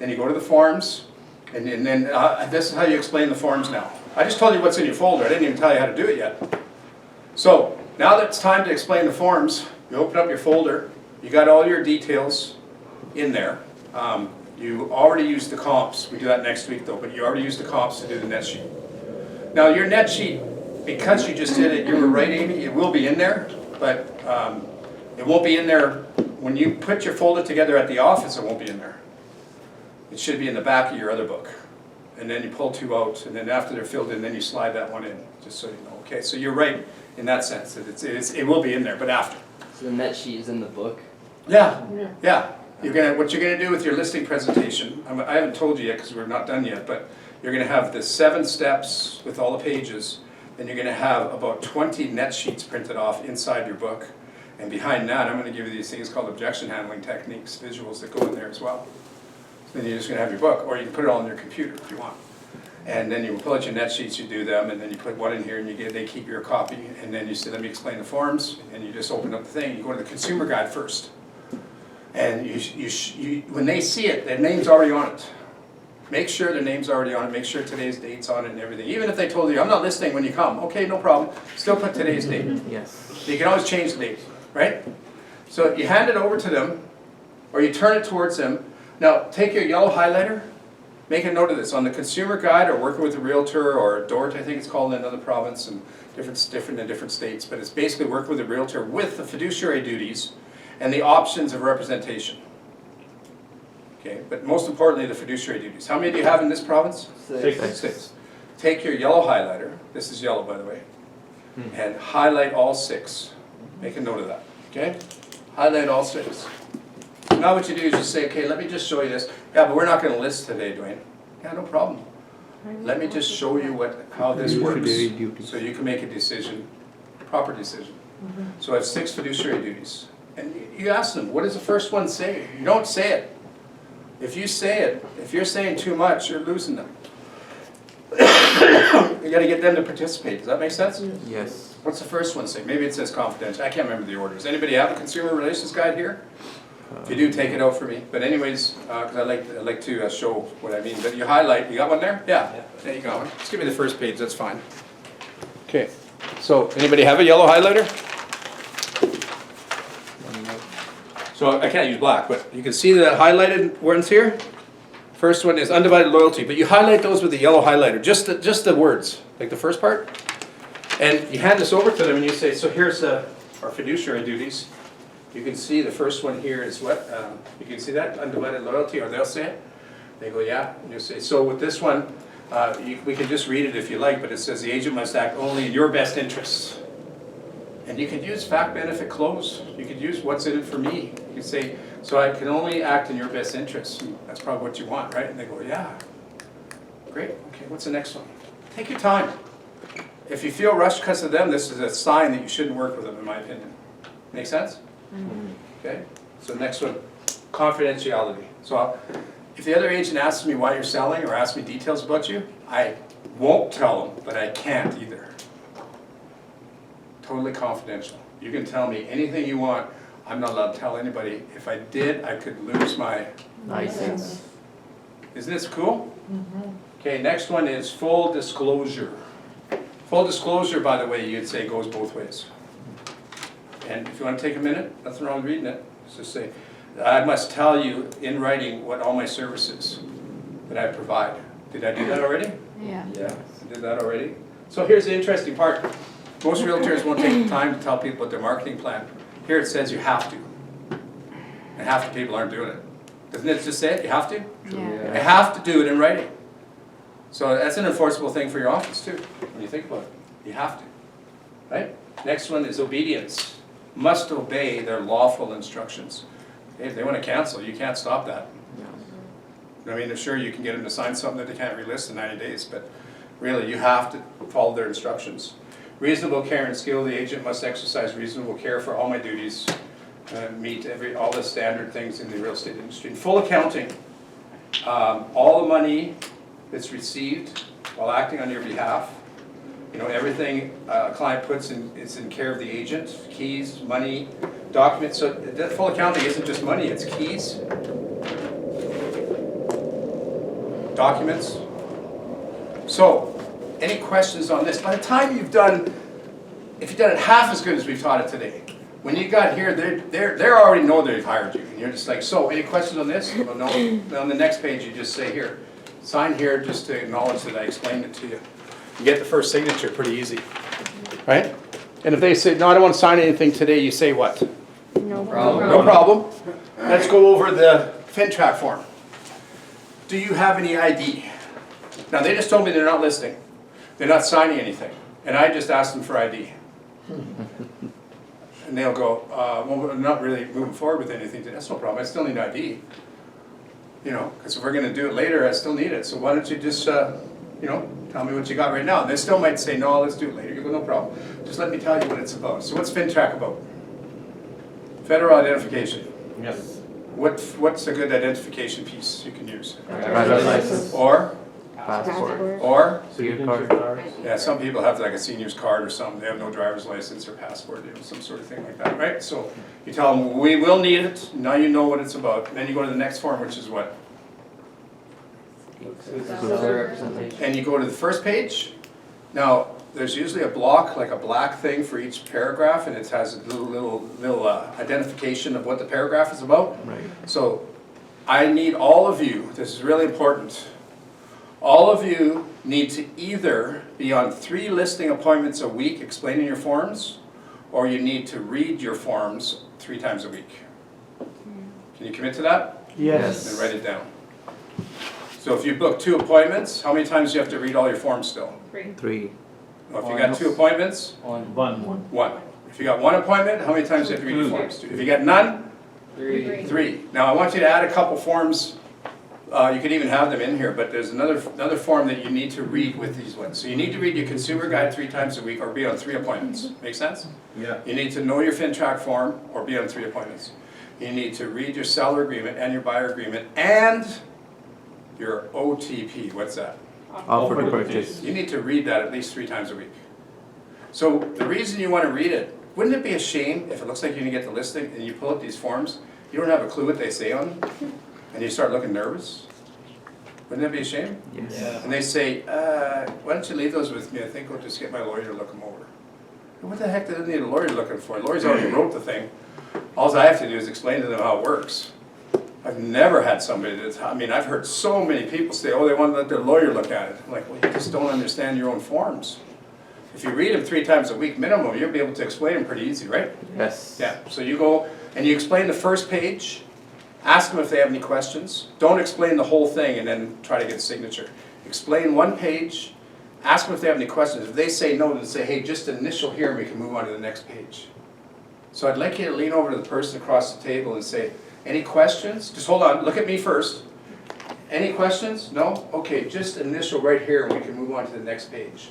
then you go to the forms, and then this is how you explain the forms now. I just told you what's in your folder, I didn't even tell you how to do it yet. So, now that it's time to explain the forms, you open up your folder, you got all your details in there. You already used the comps, we do that next week though, but you already used the comps to do the net sheet. Now your net sheet, because you just did it, you were right, Amy, it will be in there, but it won't be in there, when you put your folder together at the office, it won't be in there. It should be in the back of your other book. And then you pull two out, and then after they're filled in, then you slide that one in, just so you know. Okay, so you're right in that sense, that it will be in there, but after. So the net sheet is in the book? Yeah, yeah. What you're gonna do with your listing presentation, I haven't told you yet because we're not done yet, but you're gonna have the 7 steps with all the pages, and you're gonna have about 20 net sheets printed off inside your book. And behind that, I'm gonna give you these things called objection handling techniques, visuals that go in there as well. Then you're just gonna have your book, or you can put it all on your computer if you want. And then you pull out your net sheets, you do them, and then you put one in here, and they keep your copy. And then you say, let me explain the forms, and you just open up the thing. You go to the consumer guide first. And when they see it, their name's already on it. Make sure their name's already on it, make sure today's date's on it and everything. Even if they told you, I'm not listening when you come, okay, no problem. Still put today's date. Yes. You can always change the date, right? So you hand it over to them, or you turn it towards them. Now, take your yellow highlighter, make a note of this. On the consumer guide, or working with a realtor, or DORT, I think it's called in another province, and different in different states, but it's basically working with a realtor with the fiduciary duties and the options of representation. Okay, but most importantly, the fiduciary duties. How many do you have in this province? 6. 6. Take your yellow highlighter, this is yellow by the way, and highlight all 6. Make a note of that, okay? Highlight all 6. Now what you do is you say, okay, let me just show you this. Yeah, but we're not going to list today, Dwayne. Yeah, no problem. Let me just show you how this works so you can make a decision, proper decision. So I have 6 fiduciary duties. And you ask them, what does the first one say? You don't say it. If you say it, if you're saying too much, you're losing them. You got to get them to participate. Does that make sense? Yes. What's the first one say? Maybe it says confidential. I can't remember the order. Does anybody have a consumer relations guide here? If you do, take it out for me. But anyways, because I like to show what I mean. But you highlight. You got one there? Yeah. There you go. Just give me the first page. That's fine. Okay. So anybody have a yellow highlighter? So I can't use black, but you can see the highlighted ones here. First one is undivided loyalty, but you highlight those with the yellow highlighter, just the words, like the first part. And you hand this over to them and you say, so here's our fiduciary duties. You can see the first one here is what, you can see that, undivided loyalty, or they'll say it. They go, yeah, and you say, so with this one, we can just read it if you like, but it says the agent must act only in your best interests. And you could use fact, benefit, close. You could use what's in it for me. You could say, so I can only act in your best interests. That's probably what you want, right? And they go, yeah. Great, okay, what's the next one? Take your time. If you feel rushed because of them, this is a sign that you shouldn't work with them, in my opinion. Make sense? Okay, so next one, confidentiality. So if the other agent asks me why you're selling or asks me details about you, I won't tell them, but I can't either. Totally confidential. You can tell me anything you want. I'm not allowed to tell anybody. If I did, I could lose my License. Isn't this cool? Okay, next one is full disclosure. Full disclosure, by the way, you'd say goes both ways. And if you want to take a minute, nothing wrong with reading it. Just say, I must tell you in writing what all my services that I provide. Did I do that already? Yeah. Yeah, I did that already. So here's the interesting part. Most realtors won't take the time to tell people about their marketing plan. Here it says you have to. And half the people aren't doing it. Doesn't it just say it? You have to? Yeah. You have to do it in writing. So that's an enforceable thing for your office too, when you think about it. You have to. Right? Next one is obedience. Must obey their lawful instructions. Okay, if they want to cancel, you can't stop that. I mean, sure, you can get them to sign something that they can't relist in 90 days, but really you have to follow their instructions. Reasonable care and skill. The agent must exercise reasonable care for all my duties, meet all the standard things in the real estate industry. And full accounting. All the money that's received while acting on your behalf, you know, everything a client puts in is in care of the agent. Keys, money, documents. So that full accounting isn't just money, it's keys. documents. So, any questions on this? By the time you've done, if you've done it half as good as we've taught it today, when you got here, they already know they've hired you. And you're just like, so, any questions on this? Well, no. Then on the next page, you just say here, sign here just to acknowledge that I explained it to you. You get the first signature pretty easy, right? And if they say, no, I don't want to sign anything today, you say what? No problem. No problem. Let's go over the FinTrack form. Do you have any ID? Now, they just told me they're not listing. They're not signing anything. And I just asked them for ID. And they'll go, well, we're not really moving forward with anything. That's no problem. I still need ID. You know, because if we're going to do it later, I still need it. So why don't you just, you know, tell me what you got right now. And they still might say, no, let's do it later. You go, no problem. Just let me tell you what it's about. So what's FinTrack about? Federal identification. Yes. What's a good identification piece you can use? Driver's license. Or, Passport. or, Signature card. yeah, some people have like a senior's card or something. They have no driver's license or passport, you know, some sort of thing like that, right? So you tell them, we will need it. Now you know what it's about. And then you go to the next form, which is what? Seller representation. And you go to the first page. Now, there's usually a block, like a black thing for each paragraph, and it has a little identification of what the paragraph is about. Right. So I need all of you, this is really important, all of you need to either be on 3 listing appointments a week explaining your forms, or you need to read your forms 3 times a week. Can you commit to that? Yes. Then write it down. So if you book 2 appointments, how many times do you have to read all your forms still? 3. Well, if you got 2 appointments, 1, 1. If you got 1 appointment, how many times do you have to read your forms? 2. If you got none, 3. 3. Now I want you to add a couple forms. You could even have them in here, but there's another form that you need to read with these ones. So you need to read your consumer guide 3 times a week or be on 3 appointments. Make sense? Yeah. You need to know your FinTrack form or be on 3 appointments. You need to read your seller agreement and your buyer agreement and your OTP. What's that? Offer to purchase. You need to read that at least 3 times a week. So the reason you want to read it, wouldn't it be a shame if it looks like you're going to get the listing and you pull up these forms, you don't have a clue what they say on them, and you start looking nervous? Wouldn't that be a shame? Yes. Yeah. And they say, why don't you leave those with me? I think I'll just get my lawyer to look them over. What the heck do they need a lawyer looking for? The lawyer's already wrote the thing. All I have to do is explain to them how it works. I've never had somebody that's, I mean, I've heard so many people say, oh, they want to let their lawyer look at it. I'm like, well, you just don't understand your own forms. If you read them 3 times a week minimum, you'll be able to explain them pretty easy, right? Yes. Yeah, so you go and you explain the first page, ask them if they have any questions. Don't explain the whole thing and then try to get a signature. Explain 1 page, ask them if they have any questions. If they say no, then say, hey, just initial here and we can move on to the next page. So I'd like you to lean over to the person across the table and say, any questions? Just hold on, look at me first. Any questions? No? Okay, just initial right here and we can move on to the next page.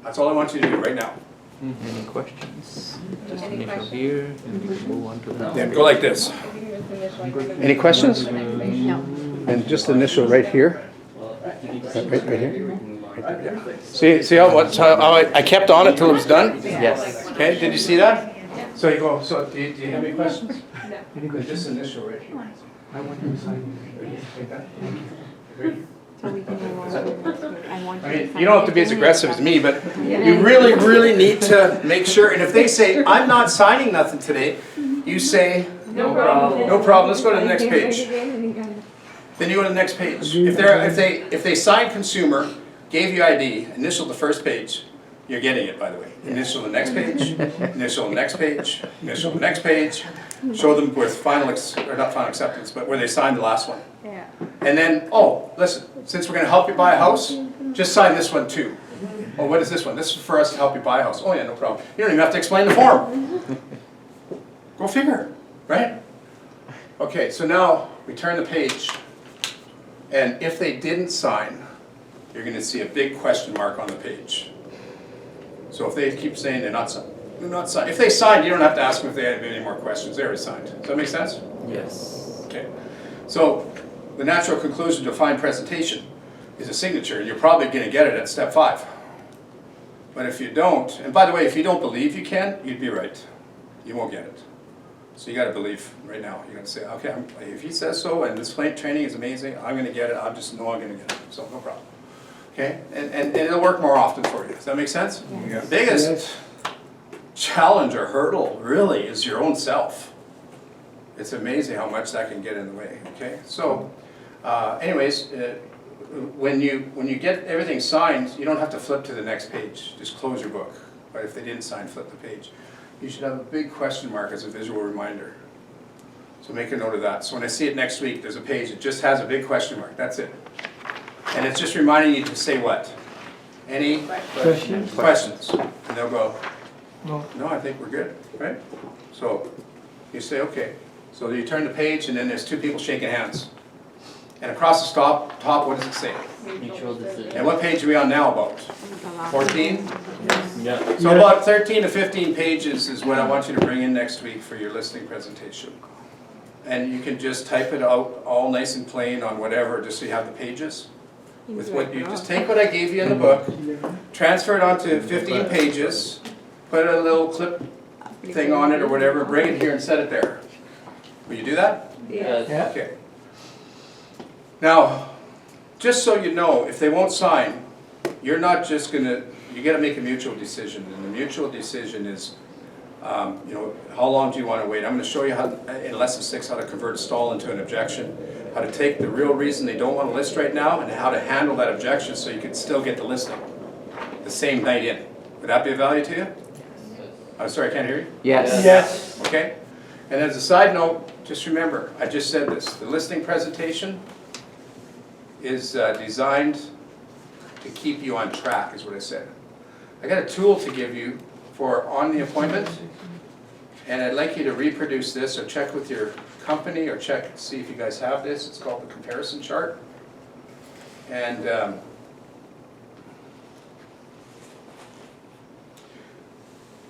That's all I want you to do right now. Any questions? Just Any initial questions? here, and we can move on to the No. Then go like this. Any questions? No. And just initial right here. Well, you can just Right here? move on. See how I kept on it till it was done? Yes. Okay, did you see that? So you go, so do you have any questions? No. Just initial right here. I want to sign. Like that? Agreed? So we can go on. I want I mean, you don't have to be as aggressive as me, but you really, really need to make sure, and if they say, I'm not signing nothing today, you say, No problem. no problem, let's go to the next page. Then you go to the next page. If they sign consumer, gave you ID, initial the first page, you're getting it, by the way. Initial the next page, initial the next page, initial the next page. Show them with final, or not final acceptance, but where they signed the last one. Yeah. And then, oh, listen, since we're gonna help you buy a house, just sign this one too. Oh, what is this one? This is for us to help you buy a house. Oh yeah, no problem. You don't even have to explain the form. Go figure, right? Okay, so now we turn the page, and if they didn't sign, you're gonna see a big question mark on the page. So if they keep saying they're not signed, if they signed, you don't have to ask them if they have any more questions. They already signed. Does that make sense? Yes. Okay. So the natural conclusion to a fine presentation is a signature, and you're probably going to get it at step 5. But if you don't, and by the way, if you don't believe you can, you'd be right. You won't get it. So you gotta believe right now. You gotta say, okay, if he says so, and this flight training is amazing, I'm gonna get it. I just know I'm gonna get it. So no problem. Okay, and it'll work more often for you. Does that make sense? Yes. The biggest challenge or hurdle really is your own self. It's amazing how much that can get in the way. Okay, so anyways, when you get everything signed, you don't have to flip to the next page. Just close your book. But if they didn't sign, flip the page. You should have a big question mark as a visual reminder. So make a note of that. So when I see it next week, there's a page that just has a big question mark. That's it. And it's just reminding you to say what? Any Questions? questions? And they'll go, No. no, I think we're good, right? So you say, okay. So you turn the page and then there's two people shaking hands. And across the top, what does it say? Mutual decision. And what page are we on now about? 14? Yeah. So about 13 to 15 pages is what I want you to bring in next week for your listing presentation. And you can just type it out all nice and plain on whatever, just so you have the pages. With what you just take what I gave you in the book, transfer it onto 15 pages, put a little clip thing on it or whatever, bring it here and set it there. Will you do that? Yes. Yeah. Okay. Now, just so you know, if they won't sign, you're not just gonna, you gotta make a mutual decision, and the mutual decision is, you know, how long do you wanna wait? I'm gonna show you how, in lesson 6, how to convert a stall into an objection, how to take the real reason they don't wanna list right now, and how to handle that objection so you can still get the listing the same night in. Would that be of value to you? I'm sorry, I can't hear you. Yes. Yes. Okay? And as a side note, just remember, I just said this, the listing presentation is designed to keep you on track, is what I said. I got a tool to give you for on the appointment, and I'd like you to reproduce this or check with your company or check, see if you guys have this. It's called the comparison chart. And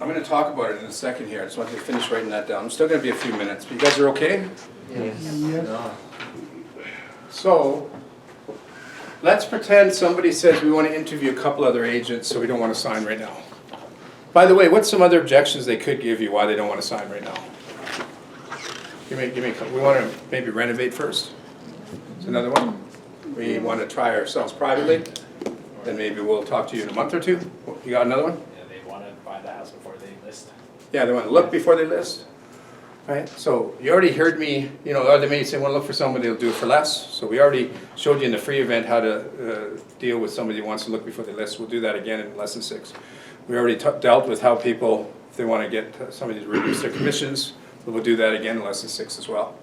I'm going to talk about it in a second here. I just want you to finish writing that down. I'm still going to be a few minutes, but you guys are okay? Yes. No. So, let's pretend somebody says we want to interview a couple other agents, so we don't want to sign right now. By the way, what's some other objections they could give you why they don't want to sign right now? Give me a couple. We want to maybe renovate first. That's another one. We want to try ourselves privately. Then maybe we'll talk to you in a month or two. You got another one? Yeah, they want to buy the house before they list. Yeah, they want to look before they list. Right, so you already heard me, you know, they may say, well, look for somebody who'll do it for less. So we already showed you in the free event how to deal with somebody who wants to look before they list. We'll do that again in lesson 6. We already dealt with how people, if they want to get somebody to reduce their commissions, we'll do that again in lesson 6 as well.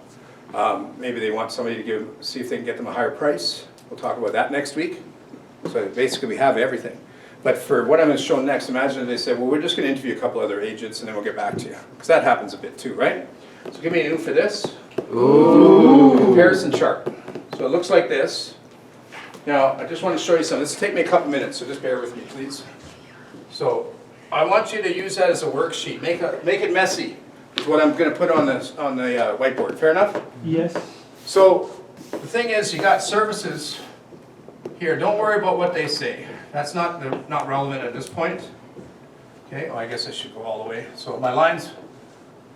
Maybe they want somebody to see if they can get them a higher price. We'll talk about that next week. So basically we have everything. But for what I'm going to show next, imagine if they say, well, we're just going to interview a couple other agents and then we'll get back to you. Because that happens a bit too, right? So give me an ooh for this. Ooh. Comparison chart. So it looks like this. Now, I just want to show you something. This will take me a couple minutes, so just bear with me, please. So I want you to use that as a worksheet. Make it messy. Is what I'm going to put on the whiteboard. Fair enough? Yes. So the thing is, you got services here. Don't worry about what they say. That's not relevant at this point. Okay, well, I guess I should go all the way. So my lines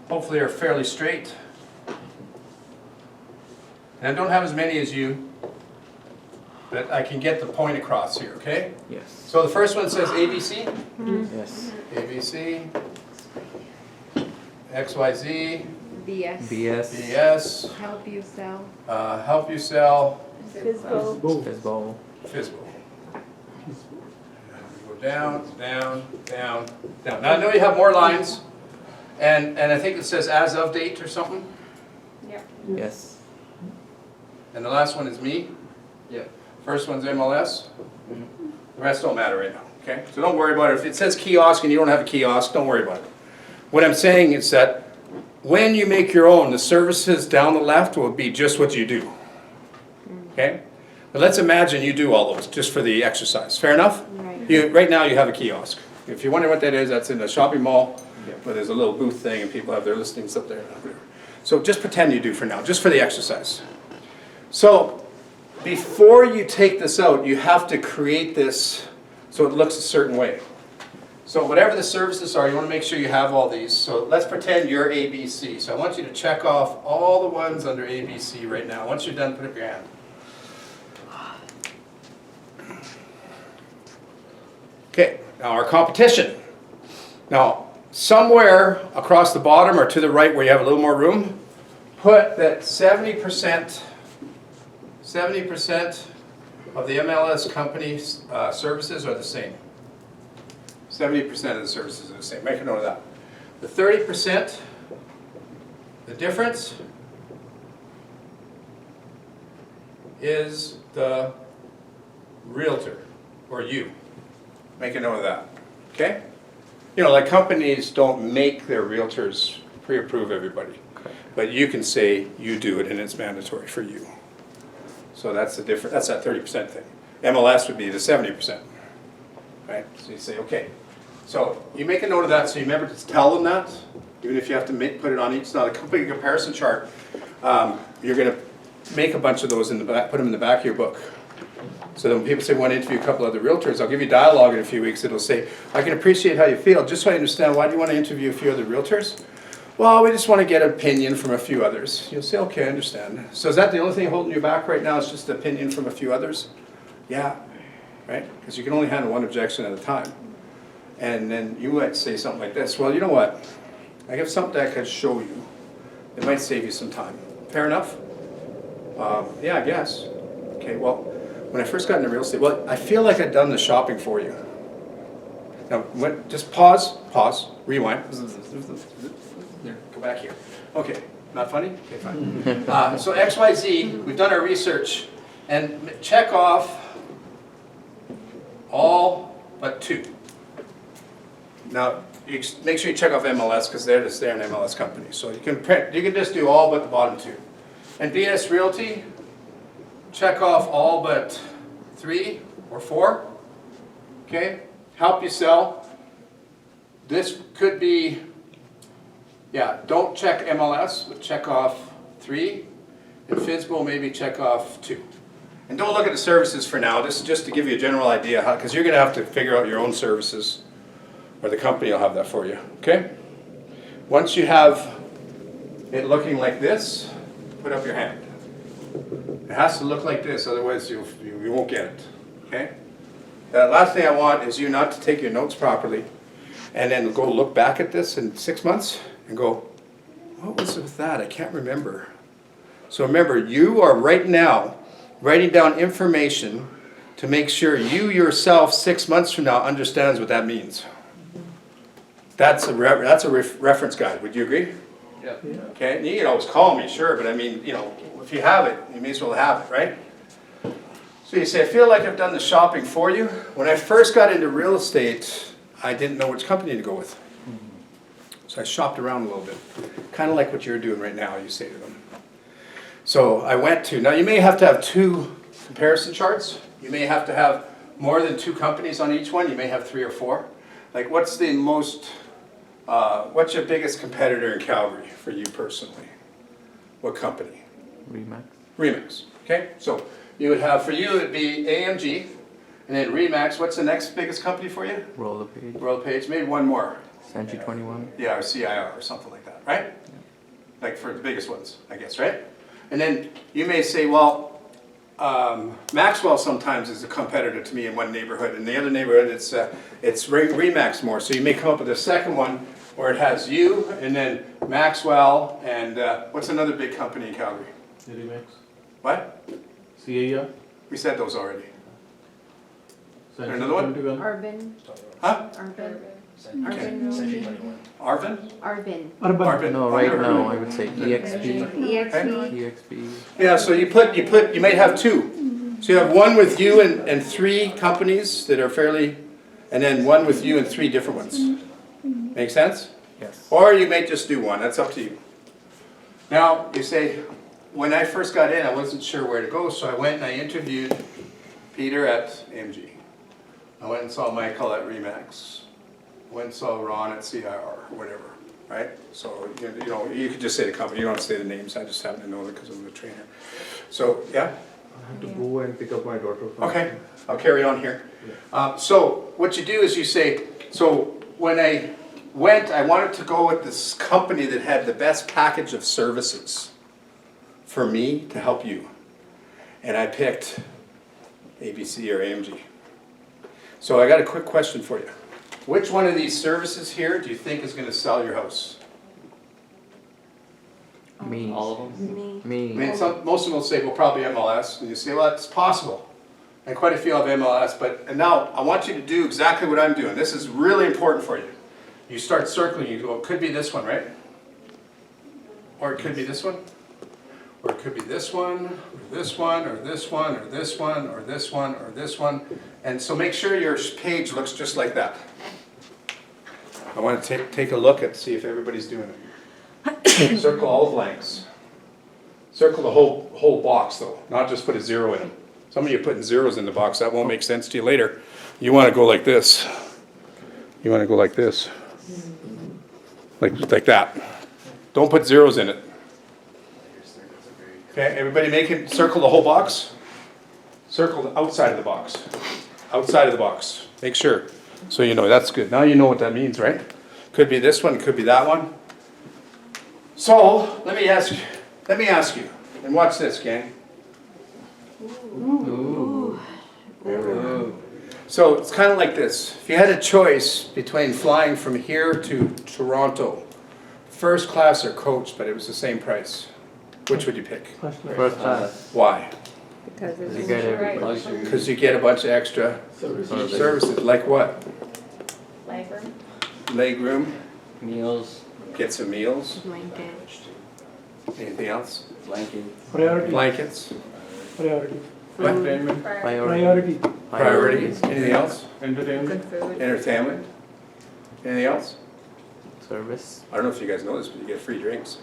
hopefully are fairly straight. And I don't have as many as you, but I can get the point across here, okay? Yes. So the first one says ABC. Yes. ABC, XYZ, BS. BS. BS, Help you sell. help you sell, Fiscal. Fizbo. FISBO. Go down, down, down, down. Now I know you have more lines, and I think it says as of date or something, Yes. and the last one is me. Yep. First one's MLS. The rest don't matter right now, okay? So don't worry about it. If it says kiosk and you don't have a kiosk, don't worry about it. What I'm saying is that when you make your own, the services down the left will be just what you do, okay? But let's imagine you do all those just for the exercise. Fair enough? Right. Right now you have a kiosk. If you wonder what that is, that's in a shopping mall where there's a little booth thing and people have their listings up there. So just pretend you do for now, just for the exercise. So before you take this out, you have to create this so it looks a certain way. So whatever the services are, you want to make sure you have all these. So let's pretend you're ABC. So I want you to check off all the ones under ABC right now. Once you're done, put up your hand. Okay, now our competition. Now, somewhere across the bottom or to the right where you have a little more room, put that 70% of the MLS company's services are the same. 70% of the services are the same. Make a note of that. The 30%, the difference is the realtor or you. Make a note of that. Okay? You know, like companies don't make their realtors pre-approve everybody. But you can say you do it and it's mandatory for you. So that's the difference. That's that 30% thing. MLS would be the 70%. Right? So you say, okay. So you make a note of that so you remember to tell them that, even if you have to put it on each. Now the company comparison chart, you're going to make a bunch of those in the back, put them in the back of your book. So then when people say, want to interview a couple other realtors, I'll give you dialogue in a few weeks. It'll say, I can appreciate how you feel. Just so I understand, why do you want to interview a few other realtors? Well, we just want to get an opinion from a few others. You'll say, okay, I understand. So is that the only thing holding you back right now is just the opinion from a few others? Yeah, right? Because you can only handle one objection at a time. And then you might say something like this, well, you know what? I have something I could show you. It might save you some time. Fair enough? Yeah, I guess. Okay, well, when I first got into real estate, well, I feel like I've done the shopping for you. Now, just pause, rewind. There, go back here. Okay, not funny? Okay, fine. So XYZ, we've done our research, and check off all but two. Now, make sure you check off MLS because they're an MLS company. So you can just do all but the bottom two. And BS Realty, check off all but 3 or 4. Okay, help you sell. This could be, yeah, don't check MLS, but check off 3. And FSBO, maybe check off 2. And don't look at the services for now. This is just to give you a general idea, because you're going to have to figure out your own services. Or the company will have that for you, okay? Once you have it looking like this, put up your hand. It has to look like this, otherwise you won't get it, okay? The last thing I want is you not to take your notes properly and then go look back at this in 6 months and go, what was with that? I can't remember. So remember, you are right now writing down information to make sure you yourself 6 months from now understands what that means. That's a reference guide. Would you agree? Yeah. Okay, and you can always call me, sure, but I mean, you know, if you have it, you may as well have it, right? So you say, I feel like I've done the shopping for you. When I first got into real estate, I didn't know which company to go with. So I shopped around a little bit. Kind of like what you're doing right now, you say to them. So I went to, now you may have to have 2 comparison charts. You may have to have more than 2 companies on each one. You may have 3 or 4. Like what's the most, what's your biggest competitor in Calgary for you personally? What company? Remax. Remax, okay? So you would have, for you it would be AMG, and then Remax. What's the next biggest company for you? Roll the page. Royal Page, maybe one more. Century 21. Yeah, or CIR or something like that, right? Like for the biggest ones, I guess, right? And then you may say, well, Maxwell sometimes is a competitor to me in one neighborhood. In the other neighborhood, it's Remax more. So you may come up with a second one where it has you, and then Maxwell, and what's another big company in Calgary? Remax. What? CAR. We said those already. Century Another one? 21. Arvin, Huh? Arvin, Century 21. Arvin? Arvin. Arvin. No, right now I would say EXP. EXP, EXP. Yeah, so you might have 2. So you have one with you and 3 companies that are fairly, and then one with you and 3 different ones. Make sense? Yes. Or you may just do one, that's up to you. Now, you say, when I first got in, I wasn't sure where to go, so I went and I interviewed Peter at AMG. I went and saw Michael at Remax. I went and saw Ron at CIR, or whatever, right? So, you know, you could just say the company, you don't have to say the names, I just happen to know it because I'm a trainer. So, yeah? I have to go and pick up my daughter from Okay, I'll carry on here. So what you do is you say, so when I went, I wanted to go with this company that had the best package of services for me to help you. And I picked ABC or AMG. So I got a quick question for you. Which one of these services here do you think is going to sell your house? Me. All of them? Me. I Me. mean, most of them will say, well, probably MLS. And you say, well, it's possible. And quite a few have MLS. And now I want you to do exactly what I'm doing. This is really important for you. You start circling. You go, it could be this one, right? Or it could be this one. Or it could be this one, or this one, or this one, or this one, or this one, or this one. And so make sure your page looks just like that. I want to take a look and see if everybody's doing it. Circle all the blanks. Circle the whole box though, not just put a 0 in them. Some of you are putting zeros in the box, that won't make sense to you later. You want to go like this. You want to go like this. Like that. Don't put zeros in it. Okay, everybody make it, circle the whole box. Circle the outside of the box. Outside of the box. Make sure. So you know, that's good. Now you know what that means, right? Could be this one, could be that one. So, let me ask you, and watch this, gang. Ooh. Ooh. So, it's kind of like this. If you had a choice between flying from here to Toronto, first class or coach, but it was the same price, which would you pick? First class. Why? Because You it's get everything. Luxury. Because you get a bunch of extra services, like what? labor. Leg room, Meals, get some meals, Blanket. anything else? blankets. Priority. Blankets, Priority. Entertainment. Priority. priorities, anything else? Entertainment. Good food. Entertainment, anything else? Service. I don't know if you guys know this, but you get free drinks.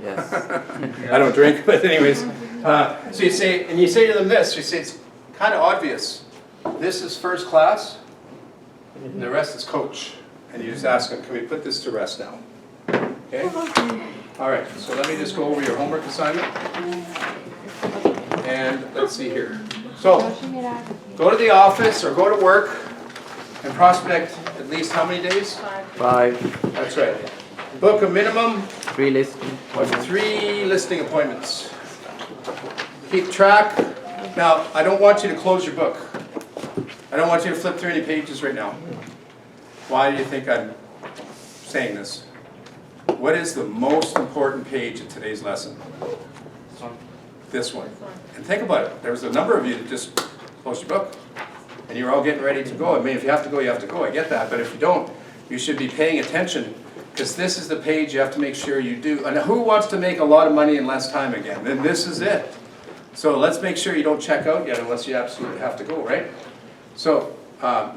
Yes. I don't drink, but anyways. So you say to them this, you say it's kind of obvious. This is first class, and the rest is coach. And you just ask them, can we put this to rest now? Okay? All right, so let me just go over your homework assignment. And let's see here. So, go to the office or go to work and prospect at least how many days? 5. That's right. Book a minimum 3 listing. of 3 listing appointments. Keep track. Now, I don't want you to close your book. I don't want you to flip through any pages right now. Why do you think I'm saying this? What is the most important page of today's lesson? This one. And think about it. There was a number of you that just closed your book. And you're all getting ready to go. I mean, if you have to go, you have to go. I get that. But if you don't, you should be paying attention. Because this is the page you have to make sure you do. And who wants to make a lot of money in less time again? Then this is it. So let's make sure you don't check out yet unless you absolutely have to go, right? So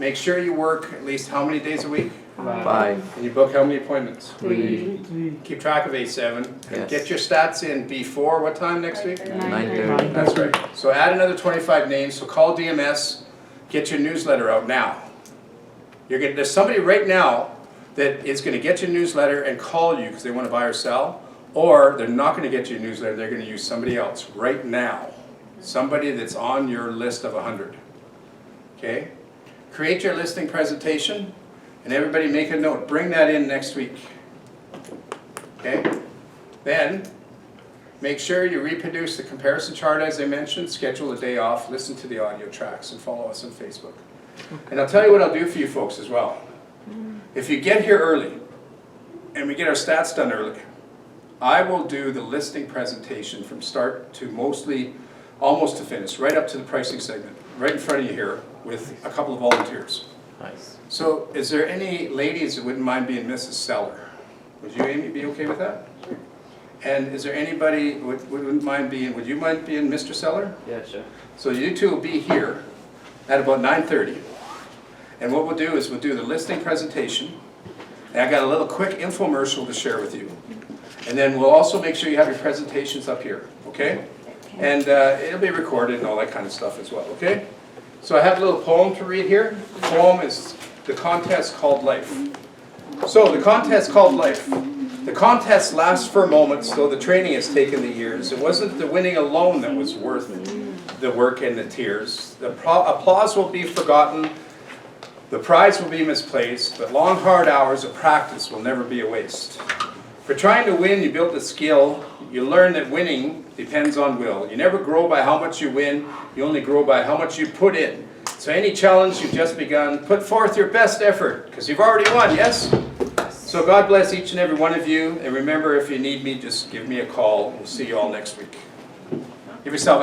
make sure you work at least how many days a week? 5. And you book how many appointments? 3. Keep track of A7. And Yes. get your stats in before what time next week? 9:30. That's right. So add another 25 names. So call DMS. Get your newsletter out now. There's somebody right now that is going to get your newsletter and call you because they want to buy or sell. Or they're not going to get your newsletter. They're going to use somebody else right now. Somebody that's on your list of 100. Okay? Create your listing presentation. And everybody make a note. Bring that in next week. Okay? Then, make sure you reproduce the comparison chart as I mentioned. Schedule a day off. Listen to the audio tracks. And follow us on Facebook. And I'll tell you what I'll do for you folks as well. If you get here early, and we get our stats done early, I will do the listing presentation from start to almost to finish, right up to the pricing segment, right in front of you here with a couple of volunteers. Nice. So is there any ladies that wouldn't mind being Mrs. Seller? Would you, Amy, be okay with that? And is there anybody would you mind being Mr. Seller? Yeah, sure. So you two will be here at about 9:30. And what we'll do is we'll do the listing presentation. And I got a little quick infomercial to share with you. And then we'll also make sure you have your presentations up here, okay? And it'll be recorded and all that kind of stuff as well, okay? So I have a little poem to read here. The poem is The Contest Called Life. So the contest called life. The contest lasts for moments, though the training has taken the years. It wasn't the winning alone that was worth the work and the tears. The applause will be forgotten. The prize will be misplaced, but long hard hours of practice will never be a waste. For trying to win, you build a skill. You learn that winning depends on will. You never grow by how much you win, you only grow by how much you put in. So any challenge you've just begun, put forth your best effort, because you've already won, yes? So God bless each and every one of you, and remember, if you need me, just give me a call. We'll see you all next week. Give yourself a